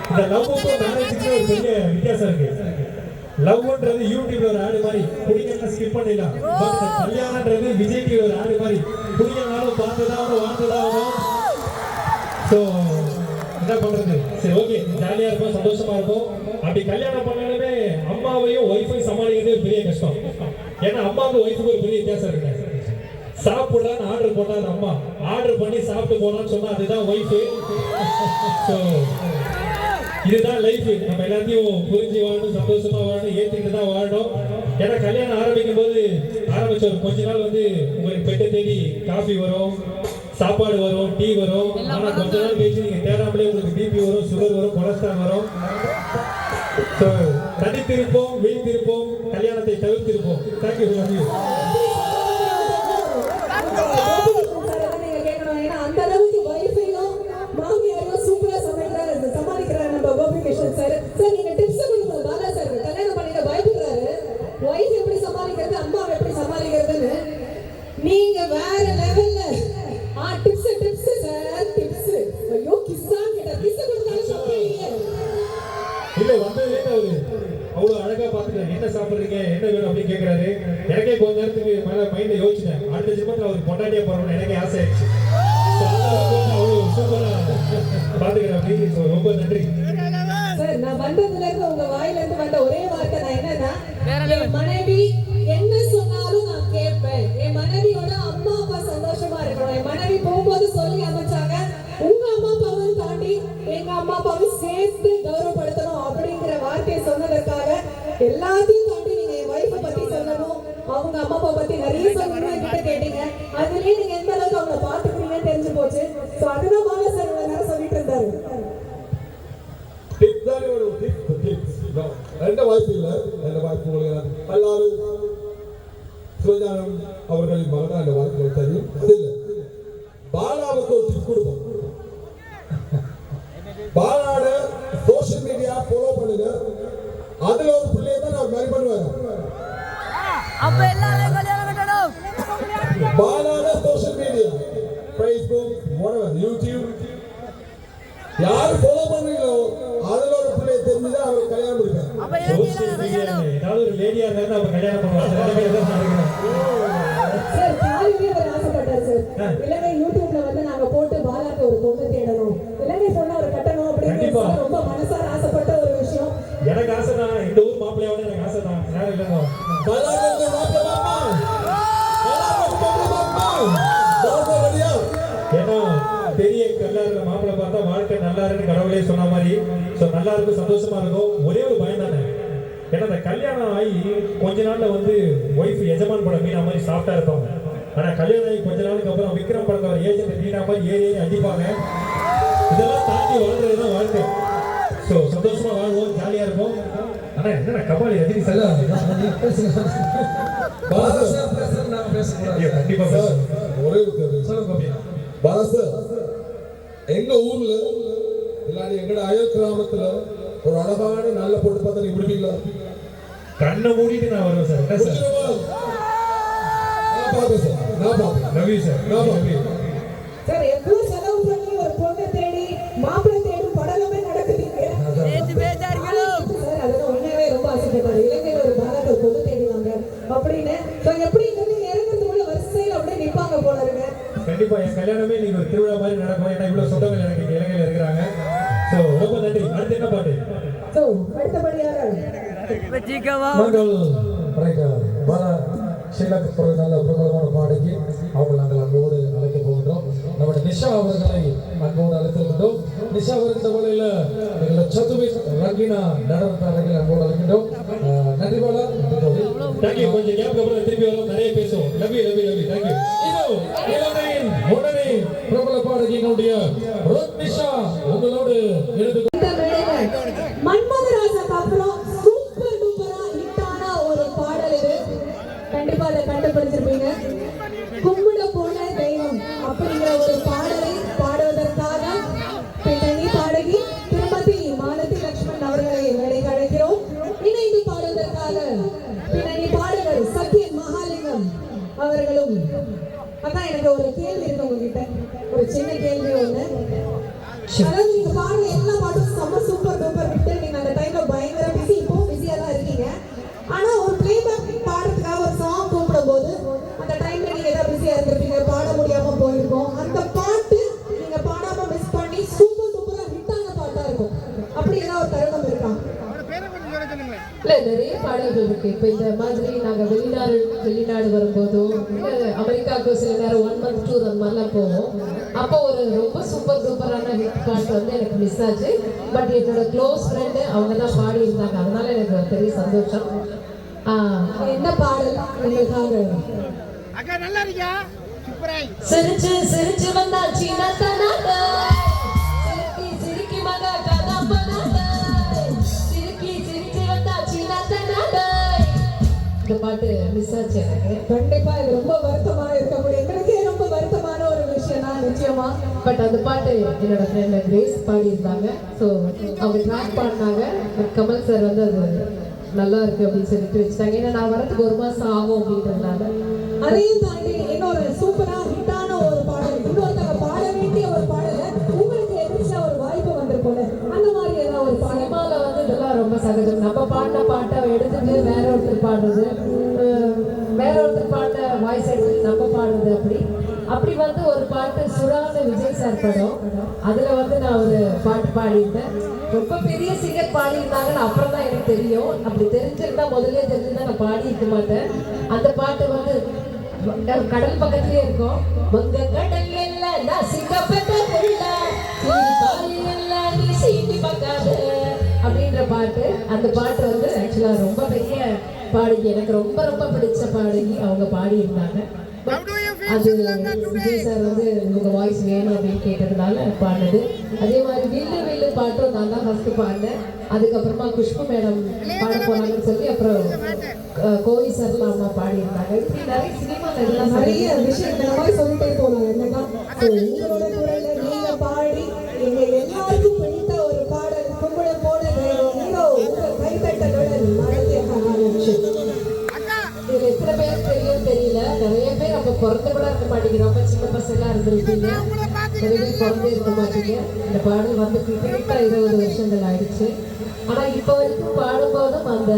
இந்த லவ்வுக்கும் மேரேஜுக்கும் ஒரு பெரிய வித்தியாசம் இருக்கு. லவ்ன்றது யூடியூப்ல ஒரு ஆடு மாதிரி குடிக்கலாம் ஸ்கிப் பண்ணிடலாம். பட் கல்யாணன்றது விஜய் டிவி ஒரு ஆடு மாதிரி குடிக்கனாலும் பார்த்துதான் வாழ்ந்துதான் ஆகணும். ஸோ என்ன பண்றது, சரி ஓகே, ஜாலியா இருக்கும், சந்தோஷமா இருக்கும். அப்படி கல்யாணம் பண்ணாலுமே அம்மாவையும் ஒய்ஃபையும் சமாளிக்கிறது ஒரு பெரிய கஷ்டம். ஏன்னா அம்மாவுக்கு ஒய்ஃபுக்கு ஒரு பெரிய வித்தியாசம் இருக்கு. சாப்பிடலான்னு ஆர்டர் போட்டாரு அம்மா, ஆர்டர் பண்ணி சாப்பிட்டு போனான்னு சொன்னா அதுதான் ஒய்ஃபு. ஸோ இதுதான் லைஃப். நம்ம எல்லாத்தையும் புரிஞ்சு வாழணும், சந்தோஷமா வாழணும், ஏற்றிட்டு தான் வாழணும். ஏன்னா கல்யாணம் ஆரம்பிக்கும் போது ஆரம்பிச்ச ஒரு கொஞ்ச நாள் வந்து உங்களுக்கு பெட்டை தேடி காஃபி வரும், சாப்பாடு வரும், டீ வரும். ஆனா கொஞ்ச நாள் கழிச்சு நீங்க தேடாமலே உங்களுக்கு பிபி வரும், சுகர் வரும், கொலஸ்ட்ரால் வரும். ஸோ தனித்திருப்போம், வீழ்த்திருப்போம், கல்யாணத்தை தவிர்த்திருப்போம். தேங்க்யூ. அந்த அளவுக்கு வைஃபையும் மாமியாரையும் சூப்பரா சமாளிக்கிறாரு நம்ம கோபிகிருஷ்ணன் சார். சார் நீங்க டிப்ஸ் கொடுக்கணும். பாலா சார் கல்யாணம் பண்ணிட்டு பயப்படுறாரு, வைஃப் எப்படி சமாளிக்கிறது, அம்மாவை எப்படி சமாளிக்கிறதுன்னு. நீங்க வேற லெவல்ல டிப்ஸ் சார், டிப்ஸ். ஐயோ கிஸ்ஸான் கிட்ட டிப்ஸ் கொடுத்தாலும் சொல்றீங்க. இல்ல வந்ததுலே அவரு அவ்வளவு அழகா பாத்துட்டாரு. என்ன சாப்பிடுறீங்க, என்ன வேணும் அப்படின்னு கேட்கிறாரு. எனக்கே கொஞ்ச நேரத்துக்கு மேல மைண்ட்ல யோசிச்சேன், அடுத்த ஜென்மத்துல அவருக்கு பொண்டாட்டியா போறோம்னு எனக்கே ஆசை ஆயிடுச்சு. அவ்வளவு சூப்பரா பாத்துக்கிறேன். ரொம்ப நன்றி சார். நான் வந்ததுல இருந்து உங்க வாயில இருந்து வந்த ஒரே வார்த்தை நான் என்னன்னா, என் மனைவி என்ன சொன்னாலும் நான் கேட்பேன். என் மனைவியோட அம்மா அப்பா சந்தோஷமா இருக்கணும். என் மனைவி போகும்போது சொல்லி அமைச்சாங்க, உங்க அம்மா அப்பாவும் தாண்டி எங்க அம்மா அப்பாவும் சேர்த்து கௌரவப்படுத்தணும் அப்படிங்கிற வார்த்தையை சொன்னதற்காக எல்லாத்தையும் தாண்டி நீங்க என் வைஃபை பத்தி சொல்லணும், அவங்க அம்மா அப்பா பத்தி நிறைய சொல்லணும் என்கிட்ட கேட்டீங்க. அதுலயே நீங்க எந்த அளவுக்கு அவங்களை பாத்துக்கிறீங்கன்னு தெரிஞ்சு போச்சு. சோ அதுதான் பாலா சார் நேரம் சொல்லிட்டு இருந்தாரு. எந்த வாய்ப்பு இல்லை, எந்த வாய்ப்பு உங்களுக்கு எல்லாரும் சிவஞானம் அவர்களின் மகனா இந்த வாய்ப்புகள் தெரியும். அது இல்லை, பாலாவுக்கு ஒரு டிப் கொடுப்போம். பாலாட சோசியல் மீடியா ஃபாலோ பண்ணுங்க. அதுல ஒரு பிள்ளையை தான் நான் மேரி பண்ணுவேன். பாலாட social media Facebook, whatever, YouTube யார் ஃபாலோ பண்றீங்களோ அதுல ஒரு பிள்ளையை தெரிஞ்சுதான் அவர் கல்யாணம் முடிப்பேன். சோசியல் மீடியால ஏதாவது ஒரு லேடியா இருந்தா அவர் கல்யாணம் பண்ணுவாங்க. சார் காலையிலே ஒரு ஆசைப்பட்டார் சார். இலங்கை யூடியூப்ல வந்து நாங்க போட்டு பாலாக்கு ஒரு பொண்ணு தேடணும், இலங்கை பொண்ணு ஒரு கட்டணும் அப்படின்னு ரொம்ப மனசார ஆசைப்பட்ட ஒரு விஷயம். எனக்கு ஆசை தான், இந்த ஊர் மாப்பிள்ளையோட எனக்கு ஆசை தான். யாரும் இல்லைங்க ஏன்னா பெரிய கல்லாறு மாப்பிள்ளை பார்த்தா வாழ்க்கை நல்லா இருக்கு கடவுளே சொன்ன மாதிரி. ஸோ நல்லா இருக்கும், சந்தோஷமா இருக்கும். ஒரே ஒரு பயம் தானே, ஏன்னா இந்த கல்யாணம் ஆகி கொஞ்ச நாள்ல வந்து ஒய்ஃப் எஜமான் படம் மீனா மாதிரி சாஃப்டா இருப்பாங்க. ஆனா கல்யாணம் ஆகி கொஞ்ச நாளுக்கு அப்புறம் விக்ரம் படத்துல ஒரு ஏஜென்ட் மீனா மாதிரி ஏறி அடிப்பாங்க. இதெல்லாம் தாண்டி வாழ்றதுதான் வாழ்க்கை. ஸோ சந்தோஷமா வாழ்வோம், ஜாலியா இருக்கும். ஆனா என்ன கபாலி ரஜினி சார் கண்டிப்பா சார் ஒரே பாலா சார், எங்க ஊர்ல இல்லாட்டி எங்கட அயல் கிராமத்துல ஒரு அழகான நல்ல பொண்ணு பார்த்தா நீங்க முடிப்பீங்களா? கண்ணை மூடிட்டு நான் வருவேன் சார். என்ன சார் நான் பார்ப்பேன் சார், நான் பார்ப்பேன். ரவி சார், நான் பார்ப்பேன் சார். எவ்வளவு செலவு பண்ணி ஒரு பொண்ணை தேடி மாப்பிள்ளை தேடும் படலமே நடக்குதுங்க சார். அதெல்லாம் உண்மையாவே ரொம்ப ஆசைப்பட்டாரு, இலங்கையில ஒரு பாலாக்கு ஒரு பொண்ணு தேடிவாங்க அப்படின்னு. எப்படி இறங்குறதுக்குள்ள வரிசையில் அப்படியே நிற்பாங்க போல இருக்கு. கண்டிப்பா என் கல்யாணமே நீங்க ஒரு திருவிழா மாதிரி நடக்கும். ஏன்னா இவ்வளவு சொந்தங்கள் எனக்கு இங்க இலங்கையில இருக்கிறாங்க. ஸோ ரொம்ப நன்றி. அடுத்து என்ன பாட்டு? ஸோ அடுத்தபடியாக ஸ்ரீலங்கா நல்ல பிரபலமான பாடகி அவங்க நாங்கள் அன்போடு அழைக்க போகின்றோம். நம்முடைய நிஷா அவர்களை அன்போடு அழைத்திருக்கின்றோம். நிஷா அவர்கள் தமிழில் எங்களை சதுவின் ரங்கீனா நடனத்தாளர்கள் அன்போடு அழைக்கின்றோம். நன்றி பாலா. தேங்க்யூ. கொஞ்சம் கேப் அப்புறம் திருப்பி வரும், நிறைய பேசுவோம். Love you thank you. உடனே பிரபல பாடகியினுடைய நிஷா உங்களோடு எழுது மன்மதராஜாக்கு அப்புறம் சூப்பர் டூப்பரா ஹிட்டான ஒரு பாடல் இது. கண்டிப்பா அதை கண்டுபிடிச்சிருப்பீங்க. கும்பிட போன தெய்வம் அப்படிங்கிற ஒரு பாடலை பாடுவதற்காக பின்னணி பாடகி திருமதி மாலதி லட்சுமணன் அவர்களை வேலைக்கு அழைக்கிறோம். இணைந்து பாடுவதற்காக பின்னணி பாடகர் சத்யன் மகாலிங்கம் அவர்களும். அதான் எனக்கு எனக்கு ஒரு கேள்வி இருக்கு உங்ககிட்ட, ஒரு சின்ன கேள்வி ஒண்ணு. அதாவது நீங்க பாடுற எல்லா பாட்டும் செம்ம சூப்பர் டூப்பர் விட்டு நீங்க அந்த டைம்ல பயங்கர பிஸி, இப்போ பிஸியா தான் இருக்கீங்க. ஆனா ஒரு பிளேபேக் பாடுறதுக்காக ஒரு சாங் கூப்பிடும் போது அந்த டைம்ல நீங்க ஏதாவது பிஸியா இருந்திருப்பீங்க, பாட முடியாம போயிருக்கோம். அந்த பாட்டு நீங்க பாடாம மிஸ் பண்ணி சூப்பர் டூப்பரா ஹிட்டான பாட்டா இருக்கும். அப்படி ஏதாவது ஒரு தருணம் இருக்கா? இல்லை, நிறைய பாடல்கள் இருக்கு. இப்போ இந்த மாதிரி நாங்கள் வெளிநாடு வரும்போதோ இல்லை அமெரிக்காவுக்கு சில நேரம் 1 month டூர் அந்த மாதிரிலாம் போவோம். அப்போ ஒரு ரொம்ப சூப்பர் டூப்பரான ஹிட் பாட்டு வந்து எனக்கு மிஸ் ஆச்சு. பட் என்னோட க்ளோஸ் ஃப்ரெண்டு அவங்க தான் பாடி இருந்தாங்க, அதனால எனக்கு ஒரு பெரிய சந்தோஷம். என்ன பாடல் உங்களுக்காக? சிரிச்சு சிரிச்சு வந்தா சீனா தானாடா, சிரிக்கி மகா கதா பண்ணாடா, சிரிச்சு வந்தா சீனா தானாடா. இந்த பாட்டு மிஸ் ஆச்சு எனக்கு. கண்டிப்பா இது ரொம்ப வருத்தமா இருக்க முடியும், எங்களுக்கே ரொம்ப வருத்தமான ஒரு விஷயம் தான் நிச்சயமா. பட் அந்த பாட்டு என்னோட ஃப்ரெண்ட் கிரேஸ் பாடியிருந்தாங்க. ஸோ அவங்க ட்ராக் பாடினாங்க. கமல் சார் வந்து அது நல்லா இருக்கு அப்படின்னு சொல்லிட்டு வச்சுட்டாங்க. ஏன்னா நான் வரதுக்கு 1 மாதம் ஆகும் அப்படின்றதுனால. அதையும் தாண்டி இன்னொரு சூப்பரா ஹிட்டான ஒரு பாடல், இன்னொருத்தங்க பாட வேண்டிய ஒரு பாடலை உங்களுக்கு எதிர்த்தா ஒரு வாய்ப்பு வந்திருக்கும்ல, அந்த மாதிரி ஏதாவது ஒரு பாடல்? சினிமாவில் வந்து இதெல்லாம் ரொம்ப சகஜம். நம்ம பாடின பாட்டை எடுத்துட்டு வேற ஒருத்தர் பாடுறது, வேற ஒருத்தர் பாட்ட வாய்ஸ் எடுத்து நம்ம பாடுறது, அப்படி வந்து ஒரு பாட்டு சுறான விஜய் சார் படம், அதில் வந்து நான் ஒரு பாட்டு பாடியிருந்தேன். ரொம்ப பெரிய சிங்கர் பாடியிருந்தாங்கன்னு அப்புறம் தான் எனக்கு தெரியும். அப்படி தெரிஞ்சிருந்தா முதல்ல தெரிஞ்சிருந்தா நான் பாடியிருக்க மாட்டேன். அந்த பாட்டு வந்து கடல் பக்கத்துலேயே இருக்கும். வங்க கடல் எல்லாம் நான் சிங்கப்பட்ட நீ சீட்டி பார்க்காத அப்படின்ற பாட்டு. அந்த பாட்டு வந்து ஆக்சுவலாக ரொம்ப பெரிய பாடகி, எனக்கு ரொம்ப ரொம்ப பிடிச்ச பாடகி, அவங்க பாடியிருந்தாங்க. அது விஜய் சார் வந்து உங்க வாய்ஸ் வேணும் அப்படின்னு கேட்டதுனால பாடினது. அதே மாதிரி வில்லு வில்லு பாட்டும் நான் தான் ஃபர்ஸ்ட் பாடினேன். அதுக்கப்புறமா குஷ்பு மேடம் பாட போனாங்கன்னு சொல்லி அப்புறம் கோவி சார்லாம் அவங்க பாடியிருந்தாங்க. இப்படி நிறைய சினிமா நிறைய விஷயங்கள் இந்த மாதிரி சொல்லிட்டே போனாங்க. என்னன்னா உங்களோட குரல்ல நீங்க பாடி எங்க எல்லாருக்கும் பிடித்த ஒரு பாடல் கும்பிடம் போன ஹீரோ உங்கள் கைத்தட்டலுடன் மறந்தே இது எத்தனை பேருக்கு தெரியும் தெரியல. நிறைய பேர் அப்போ பிறந்து கூட இருக்க மாட்டேங்கிறோம். ரொம்ப சின்ன பசங்களாக இருந்திருப்பீங்க, நிறைய பேர் பிறந்தே இருக்க மாட்டீங்க. இந்த பாடல் வந்து கிட்டத்தட்ட 20 வருஷங்கள் ஆயிடுச்சு. ஆனால் இப்போ வரைக்கும் பாடும்போதும் அந்த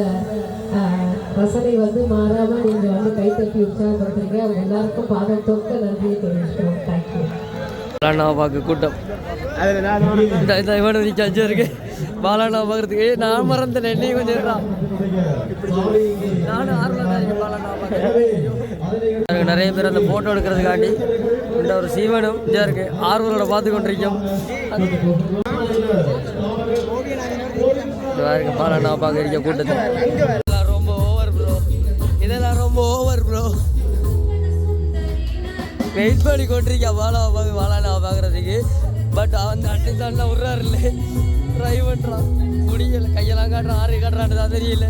ரசனை வந்து மாறாமல் நீங்கள் வந்து கைத்தட்டி உற்சாகப்படுத்துறீங்க. அவங்க எல்லாருக்கும் பாதம் தொக்க நன்றியை தெரிவிக்கிறோம். தேங்க்யூ. பாலாண்ணாவை கூட்டம் இவனு அஞ்சு இருக்கு. பாலாண்ணா பார்க்கறதுக்கு நான் மறந்தேன், என்னையும் கொஞ்சம் நானும் ஆர்வம் தான் இருக்கேன் பாலாண்ணா பார்க்க. நிறைய பேர் அந்த ஃபோட்டோ எடுக்கிறதுக்காண்டி இந்த ஒரு சீவனும் இதாக இருக்கு ஆர்வலோட பார்த்து கொண்டிருக்கோம். பாலாண்ணா பார்க்க இருக்க கூட்டத்தை இதெல்லாம் ரொம்ப ஓவர் ப்ரோ, இதெல்லாம் ரொம்ப ஓவர் ப்ரோ. வெயிட் பண்ணி கொண்டிருக்கா பாலாண்ணா பார்க்குறதுக்கு. பட் அந்த அட்டை தாண்டா விட்றாரு இல்லை, ட்ரை பண்ணுறான், முடியல, கையெல்லாம் காட்டுறான், ஆறு காட்டுறான்னு தான் தெரியல.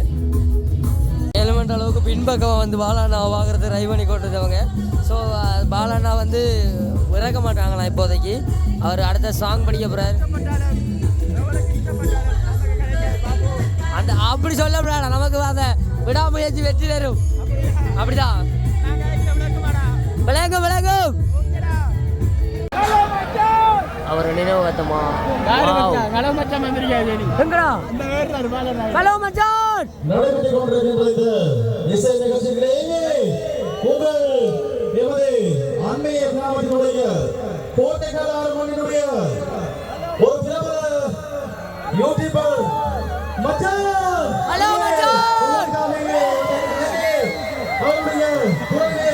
எலிமெண்ட் அளவுக்கு பின்பக்கமாக வந்து பாலாண்ணாவை பார்க்குறது ட்ரை பண்ணி கொண்டது அவங்க. ஸோ பாலாண்ணா வந்து இறக்க மாட்டாங்களாம் இப்போதைக்கு. அவர் அடுத்த சாங் படிக்க போகிறார். அந்த அப்படி சொல்லப்படாடா, நமக்கு அதை விடாமுயற்சி வெற்றி தரும். அப்படிதான் விளங்கும் விளங்கும். அவர் நினைவகத்தமா நடைபெற்றுக் கொண்டிருக்கின்ற இந்த இசை நிகழ்ச்சிகளே உங்கள் எமது அண்மைய கிராமத்தினுடைய கோட்டைக்கார மண்ணினுடைய ஒரு பிரபல யூடியூபர் மச்சான். ஹலோ மச்சான். அவருடைய குரலே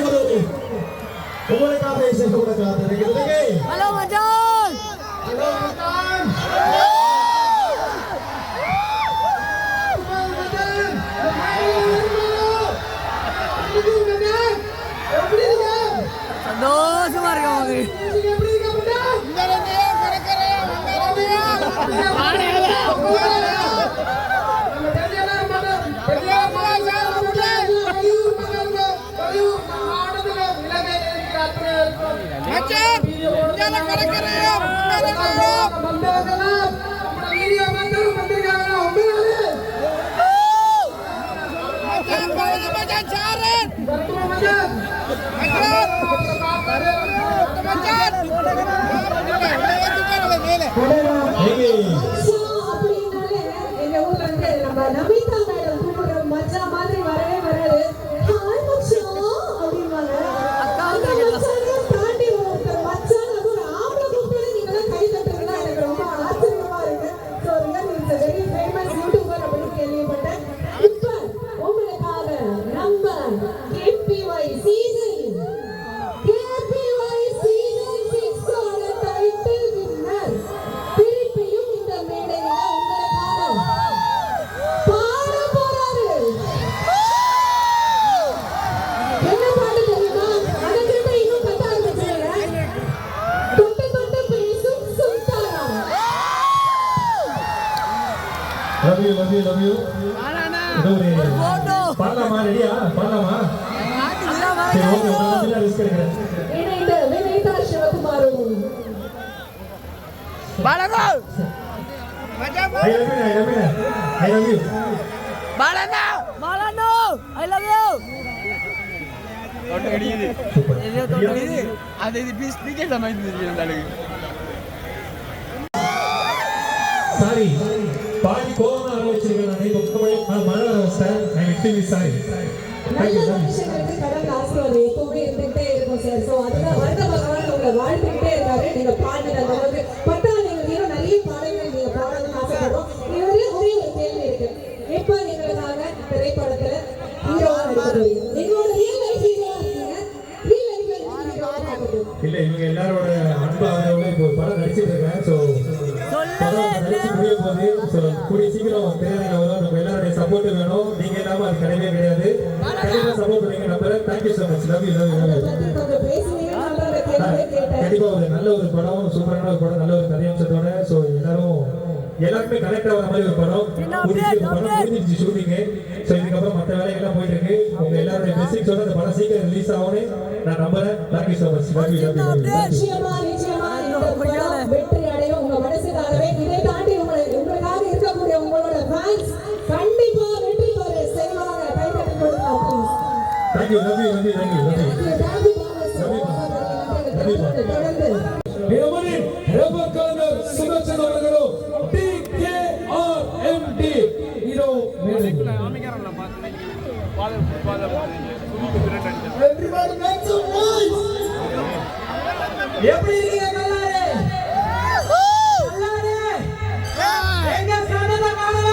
உங்களுக்காக இசை கூட காத்திருக்கிறது. ஹலோ மச்சான். ஹலோ மச்சான். சந்தோஷமா இருக்கு. Macam அப்படின்னாலே எங்க ஊர்ல இருந்து நம்ம நமிதா மேடம் கூப்பிடுற மச்சா மாதிரி வரவே வராது. ஹாய் மச்சா அப்படின்வாங்க. தாண்டி ஒருத்தர் மச்சான் அது ஒரு ஆம்பளை கூப்பிட்டு நீங்க கை தட்டுறதுனா எனக்கு ரொம்ப ஆச்சரியமா இருக்கு. So real it's very famous YouTuber அப்படின்னு கேள்விப்பட்டேன். இப்ப உங்களுக்காக நம்ம KPY சீசன் 6 ஓட டைட்டில் வின்னர் திருப்பியும் இந்த மேடையில உங்களுக்காக பாட போறாரு. என்ன பாட்டு தெரியுமா? அதுக்கிட்ட இன்னும் கத்த ஆரம்பிச்சிருங்க. தொட்டு தொட்டு பேசும் சுல்தானா. லவ் யூ பாடலாமா? ரெடியா? பாடலாமா? சரி, ஓகே, உங்களுக்கு ரிஸ்க் எடுக்கிறேன். Vineetha சிவகுமாரும் Balano! I love you. Balano! Balano! I love you! அது இது ஸ்பீக்கர் சமைச்சு சாரி, பாடி கோவமா ஆரம்பிச்சிருக்கேன். நான் மழை ஆரம்பிச்சிட்டேன். I am extremely sorry. நல்ல மனுஷங்களுக்கு கடவுள் ஆசீர்வாதம் எப்பவுமே இருந்துகிட்டே இருக்கும் சார். ஸோ அதுதான் வருட பகவான் உங்களை வாழ்த்துக்கிட்டே இருக்காரு. நீங்க பாடின அளவுக்கு பத்தா நீங்க இன்னும் நிறைய பாடல்கள் நீங்க பாடணும்னு ஆசைப்படுறோம். ஒரே ஒரு கேள்வி இருக்கு. எப்ப எங்களுக்காக திரைப்படத்துல ஹீரோவா நடிக்கிறீங்க? எங்களோட ரியல் லைஃப் ஹீரோவா இருக்கீங்க. ரியல் லைஃப்ல ஹீரோவா பார்க்கணும். இல்ல, இவங்க எல்லாரோட அன்பு ஆதரவோட இப்போ ஒரு படம் நடிச்சிட்டு இருக்கேன். ஸோ நடிச்சு முடிய போகுது. ஸோ கூடிய சீக்கிரம் தேவையான வரும். நம்ம எல்லாருடைய சப்போர்ட் வேணும். நீங்க இல்லாம அது கிடையவே கிடையாது. கண்டிப்பா சப்போர்ட் பண்ணுங்க. நம்புறேன். Thank you so much. Love you. கொஞ்சம் பேசுனீங்கன்னா கேள்வி கேட்டேன். கண்டிப்பா ஒரு நல்ல ஒரு படம், சூப்பரான ஒரு படம், நல்ல ஒரு கதையம்சத்தோட. ஸோ எல்லாருமே கனெக்ட் ஆகிற மாதிரி ஒரு படம். முடிஞ்சிருச்சு ஷூட்டிங்கு. ஸோ இதுக்கப்புறம் மற்ற வேலைகள்லாம் போயிட்டு இருக்கு. உங்க எல்லாருடைய பிளெஸிங்ஸோட அந்த படம் சீக்கிரம் ரிலீஸ் ஆகும்னு நான் நம்புறேன். Thank you so much. நிச்சயமா இந்த படம் வெற்றி அடையும். உங்க மனசுக்காகவே இதை தாண்டி உங்களுக்காக இருக்கக்கூடிய உங்களோட ஃபேன்ஸ் கண்டிப்பா வெற்றி பெற செய்வாங்க. கைதட்டி கொடுங்க ப்ளீஸ். தேங்க்யூ. Love you. தொடர்ந்து சுதர்சன் அவர்களும் TKRMD இதோ Everybody make some noise. எப்படி இருக்கீங்க கல்லாரே? கல்லாரே எங்க சனத காணல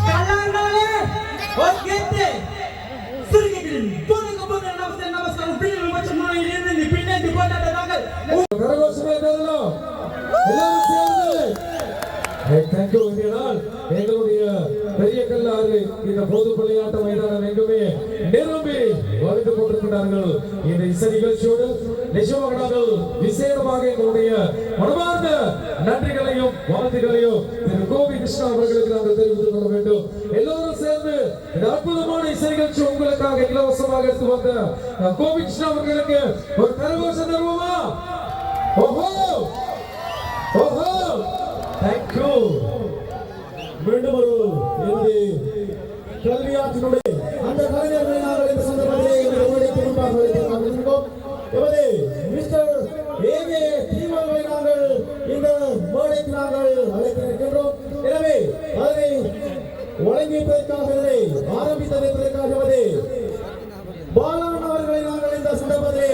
கல்லாரே ஓகே சுருகிட்டு போடுங்க போடுங்க. நமஸ்காரம் பிள்ளை மச்சம் நான் இருந்து பின்னாடி போட்டாங்க. கரகோஷமே பேரலாம் எல்லாரும் சேர்ந்து தேங்க்யூ. என்றால் எங்களுடைய பெரிய கல்லாறு இந்த பொது விளையாட்டு மைதானம் எங்குமே நிரம்பி வாழ்ந்து கொண்டிருக்கிறார்கள். இந்த இசை நிகழ்ச்சியோடு நிச்சயமாக நாங்கள் விசேடமாக எங்களுடைய மனமார்ந்த நன்றிகளையும் வாழ்த்துக்களையும் திரு கோபி கிருஷ்ணா அவர்களுக்கு நாங்கள் தெரிவித்துக் கொள்ள வேண்டும். எல்லோரும் சேர்ந்து இந்த அற்புதமான இசை நிகழ்ச்சி உங்களுக்காக இலவசமாக எடுத்து வந்த கோபி கிருஷ்ணா அவர்களுக்கு ஒரு கரகோஷம் தருவோமா? ஓஹோ ஓஹோ தேங்க்யூ. மீண்டும் ஒரு இறுதி கல்வியாற்றினுடைய அந்த கலைஞர்களை நாங்கள் இந்த சந்தர்ப்பத்திலே எங்களுடைய திரும்பாக வைத்திருக்கிறோம். எமது மிஸ்டர் ஏகே தீவர்களை நாங்கள் இந்த மேடைக்கு நாங்கள் அழைத்திருக்கின்றோம். எனவே அதனை வழங்கியதற்காக இதனை ஆரம்பித்ததற்காக எமது பாலன் அவர்களை நாங்கள் இந்த சந்தர்ப்பத்திலே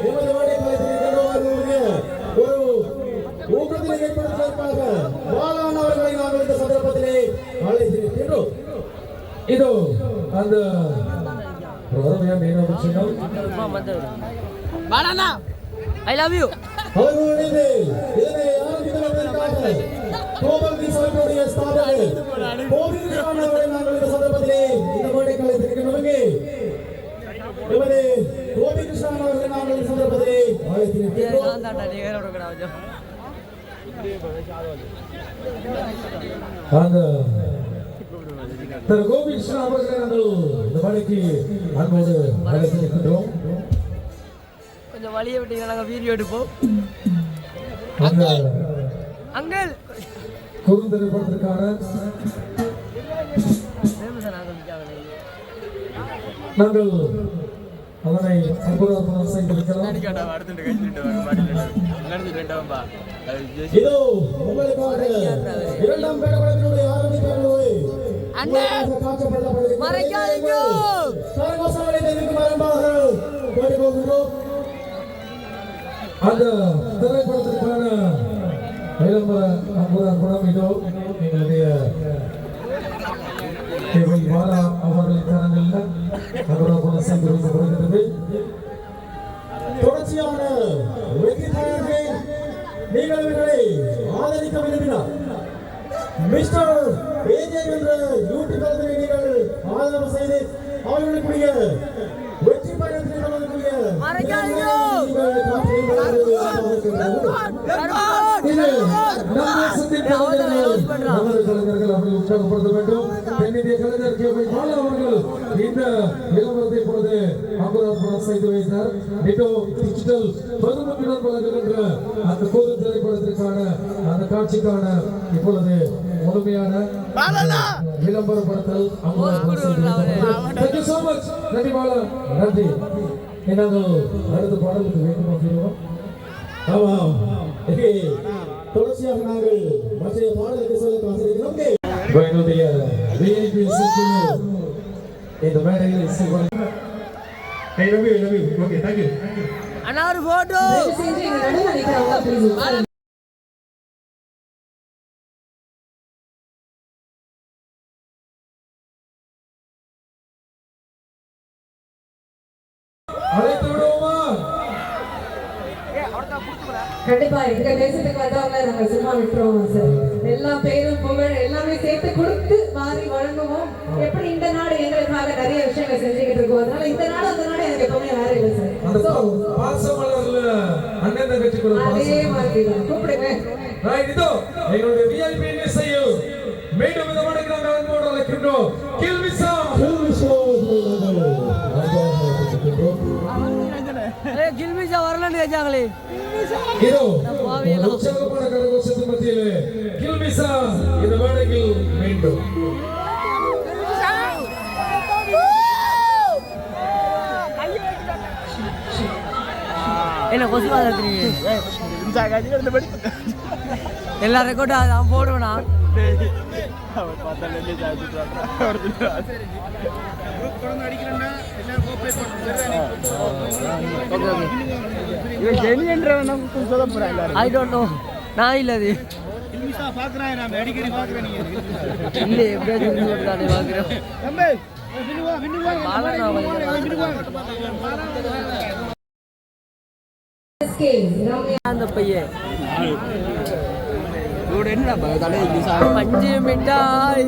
எமது மேடைக்கு அழைத்திருக்கின்றோம். ஒரு ஊக்கத்தினை ஏற்படுத்துவதற்காக பாலன் அவர்களை நாங்கள் இந்த சந்தர்ப்பத்திலே அழைத்திருக்கின்றோம். இதோ அந்த அருமையான நினைவு Balana! I love you! அவர்களுடைய இதனை ஆரம்பித்ததற்காக கோபி சபையுடைய ஸ்தாபகர் கோபி கிருஷ்ணா அவர்களை நாங்கள் இந்த சந்தர்ப்பத்திலே இந்த மேடைக்கு அழைத்திருக்கின்றோம். எமது கோபி கிருஷ்ணா அவர்களை நாங்கள் இந்த சந்தர்ப்பத்திலே அழைத்திருக்கின்றோம். அந்த திரு கோபி கிருஷ்ணா அவர்களை நாங்கள் இந்த மேடைக்கு அன்போடு அழைத்திருக்கின்றோம். கொஞ்சம் வழியை விட்டீங்கன்னா நாங்கள் வீடியோ எடுப்போம். அங்கிள் குறுந்திரைப்படத்திற்கான நாங்கள் அதனை அற்புதம் செய்திருக்கிறோம். இதோ உங்களுக்காக இரண்டாம் பேரவளத்தினுடைய ஆரம்பிப்பாளர்களே மறைக்காதீங்க. சர்வசாலை தெரிவிக்கும் ஆரம்பமாக போகிறோம். அந்த திரைப்படத்திற்கான விளம்பர அற்புதம் இதோ எங்களுடைய வாரா அவர்களின் கரங்களில் அற்புதம் செய்திருக்கப்படுகிறது. தொடர்ச்சியான வெற்றியாளர்களை நீங்கள் இவர்களை ஆதரிக்க விரும்பினார் மிஸ்டர் ஏஜே என்ற யூடியூப் தளத்தினை நீங்கள் ஆதரவு செய்து அவர்களுக்குரிய வெற்றி பயணத்தில் அவர்களுக்குரிய கலைஞர்கள் அவர்கள் உற்சாகப்படுத்த வேண்டும். தென்னிந்திய கலைஞர் கே வை பாலா அவர்கள் இந்த விளம்பரத்தை பொழுது அற்புதம் செய்து வைத்தார். டிஜிட்டல் பெருமக்களுடன் வழங்குகின்ற அந்த பொது திரைப்படத்திற்கான அந்த காட்சிக்கான இப்பொழுது முழுமையான விளம்பரப்படுத்தல் நன்றி so much. நன்றி பாலா, நன்றி. நாங்கள் அடுத்த பாடலுக்கு வேண்டும் அப்படின்னா ஆமாம் தொடர்ச்சியாக நாங்கள் மற்ற பாடலுக்கு சொல்ல காத்திருக்கிறோம். எங்களுடைய விஐபி இந்த மேடையில் ஓகே தேங்க்யூ. அண்ணா ஒரு போட்டோ. செஞ்சு எங்க நடுவுல நிக்கிறவங்க please. அழைத்து விடுவோமா? கண்டிப்பா எங்க தேசத்துக்கு வந்தவங்க நாங்க சும்மா விட்டுருவோம் சார். எல்லா பேரும் புகழ் எல்லாமே சேர்த்து கொடுத்து மாறி வழங்குவோம். எப்படி இந்த நாடு எங்களுக்காக நிறைய விஷயங்கள் செஞ்சுக்கிட்டு இருக்கோம். அதனால இந்த நாடு அந்த நாடு எனக்கு எப்பவுமே வேற இல்லை சார். பாசமலர்ல அண்ணன் தங்கச்சிக்குள்ள அதே மாதிரி கூப்பிடுங்க. இதோ எங்களுடைய விஐபி இசையில் மீண்டும் இந்த மணிக்கு நாங்கள் அன்போடு அழைக்கின்றோம். கில்மிசா கில்மிஷா வரலன்னு கேட்டாங்களே. இதோ உற்சாகமான கரகோஷத்தின் மத்தியிலே கில்மிசா இந்த மேடையில் மீண்டும் என்ன கொசுவா தருவீங்க? எல்லா ரெக்கார்டும் நான் போடுவேனா? I don't know. நான் இல்ல அது இல்லை எப்படியாச்சும் அந்த பையன் என்ன பஞ்சு மிட்டாய்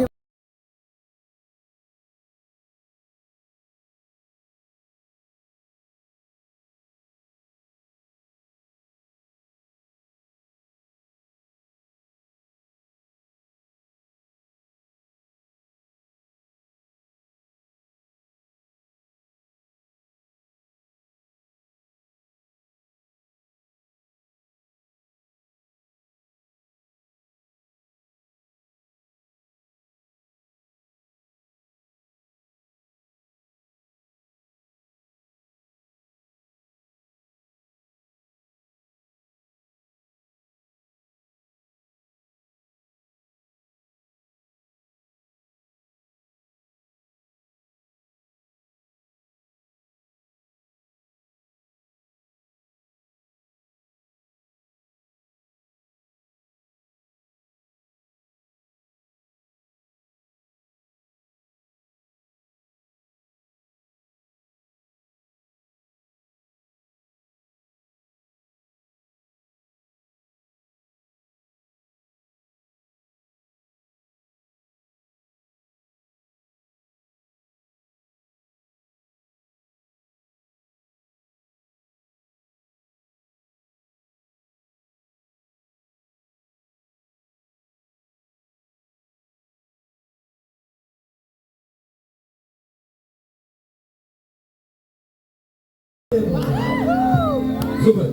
சூப்பர்.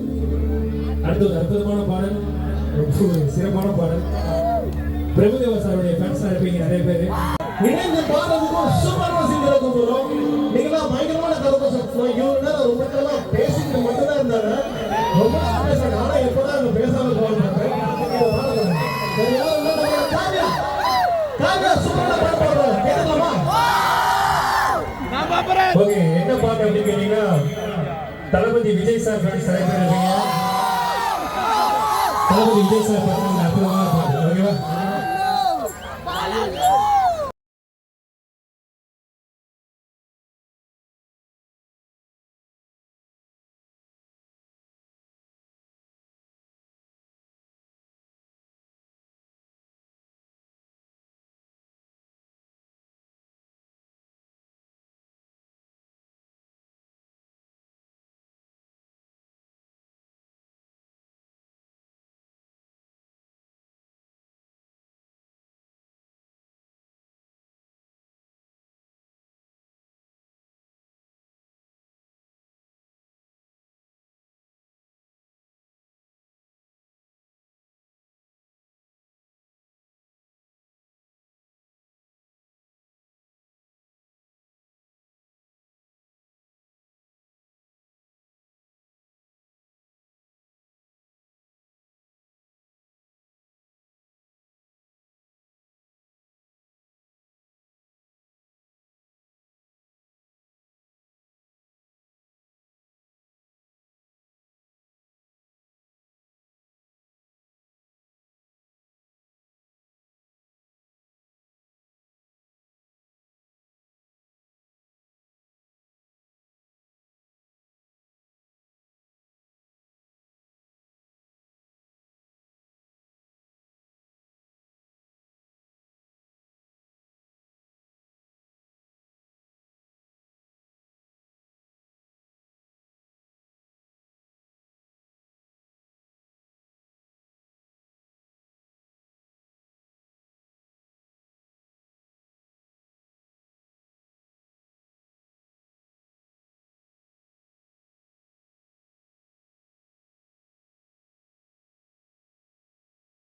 அடுத்தது அற்புதமான பாடல், சிறப்பான பாடல். பிரபுதேவா சாருடைய ஃபேன்ஸா இருப்பீங்க நிறைய பேர். இணைந்து பாடுறதுக்கும் சூப்பர் வாசிக்கிறதுக்கும் போறோம். நீங்களாம் பயங்கரமான கருத்து இவங்க ரொம்ப நேரம் பேசிட்டு மட்டும்தான் இருந்தாங்க. ரொம்ப நேரம் பேசுறாங்க. ஆனா எப்பதான் அவங்க பேசாம போறாங்க. சரி, யாரும் இல்ல, நம்ம காவியா சூப்பரா பாட்டு பாடுறோம். கேட்கலாமா? ஓகே, என்ன பாட்டு அப்படின்னு கேட்டீங்கன்னா தளபதி விஜய் சார் பாட்டு செலக்ட் பண்ணிருக்கீங்க. தளபதி விஜய் சார் பாட்டு அற்புதமான பாட்டு. ஓகேவா?